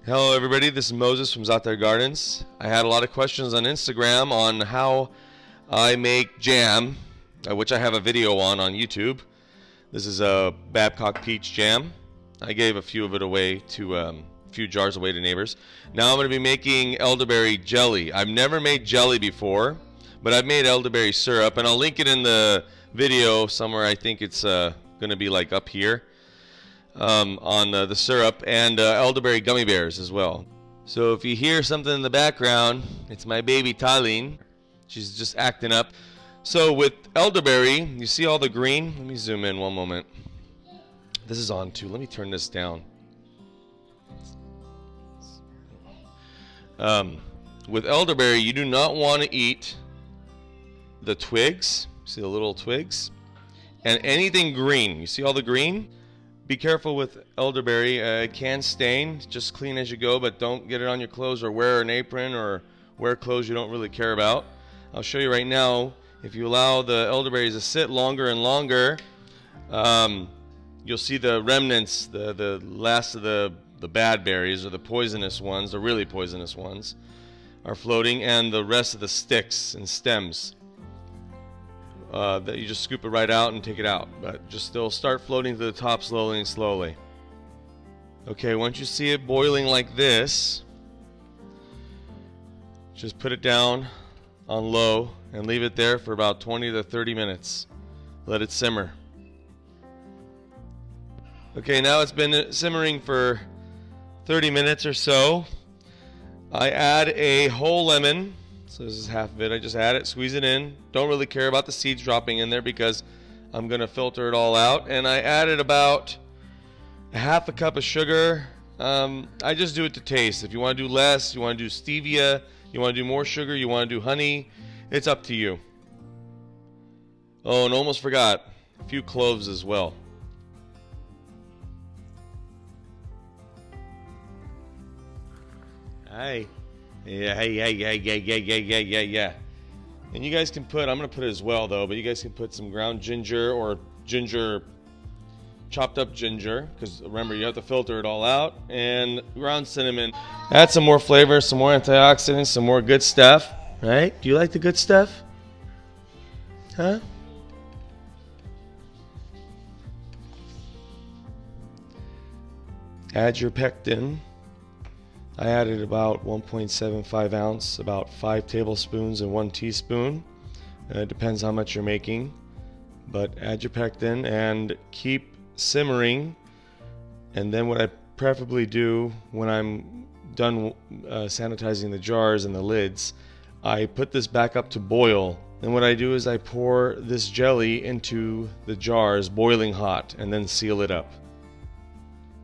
Hello everybody, this is Moses from Zaatar Gardens. I had a lot of questions on Instagram on how I make jam, which I have a video on YouTube. This is a Babcock peach jam. I gave a few of it away to a few jars away to neighbors. Now I'm going to be making elderberry jelly. I've never made jelly before, but I've made elderberry syrup, and I'll link it in the video somewhere. I think it's going to be like up here. On the syrup and elderberry gummy bears as well. So if you hear something in the background, it's my baby Talin. She's just acting up. So with elderberry, you see all the green? Let me zoom in one moment. This is on too. Let me turn this down. With elderberry, you do not want to eat the twigs. See the little twigs? And anything green. You see all the green? Be careful with elderberry. It can stain. Just clean as you go, but don't get it on your clothes or wear an apron or wear clothes you don't really care about. I'll show you right now. If you allow the elderberries to sit longer and longer, you'll see the remnants, the last of the bad berries, or the poisonous ones, the really poisonous ones, are floating, and the rest of the sticks and stems. That you just scoop it right out and take it out, but just they'll start floating to the top slowly and slowly. Okay, once you see it boiling like this, just put it down on low and leave it there for about 20 to 30 minutes. Let it simmer. Okay, now it's been simmering for 30 minutes or so. I add a whole lemon. So this is half of it. I just add it, squeeze it in. Don't really care about the seeds dropping in there because I'm going to filter it all out. And I added about a half a cup of sugar. I just do it to taste. If you want to do less, you want to do stevia, you want to do more sugar, you want to do honey, it's up to you. Oh, and almost forgot, a few cloves as well. Hi. Yeah. And you guys can put, I'm going to put it as well though, but you guys can put some ground ginger or chopped up ginger, because remember you have to filter it all out, and ground cinnamon. Add some more flavor, some more antioxidants, some more good stuff, right? Do you like the good stuff? Huh? Add your pectin. I added about 1.75 ounce, about 5 tablespoons and 1 teaspoon. It depends how much you're making. But add your pectin and keep simmering. And then what I preferably do when I'm done sanitizing the jars and the lids, I put this back up to boil. And what I do is I pour this jelly into the jars boiling hot and then seal it up.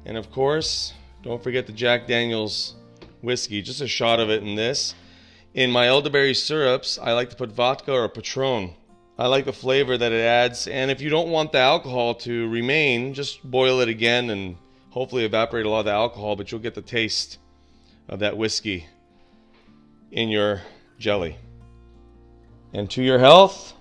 And of course, don't forget the Jack Daniel's whiskey, just a shot of it in this. In my elderberry syrups, I like to put vodka or Patron. I like the flavor that it adds, and if you don't want the alcohol to remain, just boil it again and hopefully evaporate a lot of the alcohol, but you'll get the taste of that whiskey in your jelly. And to your health.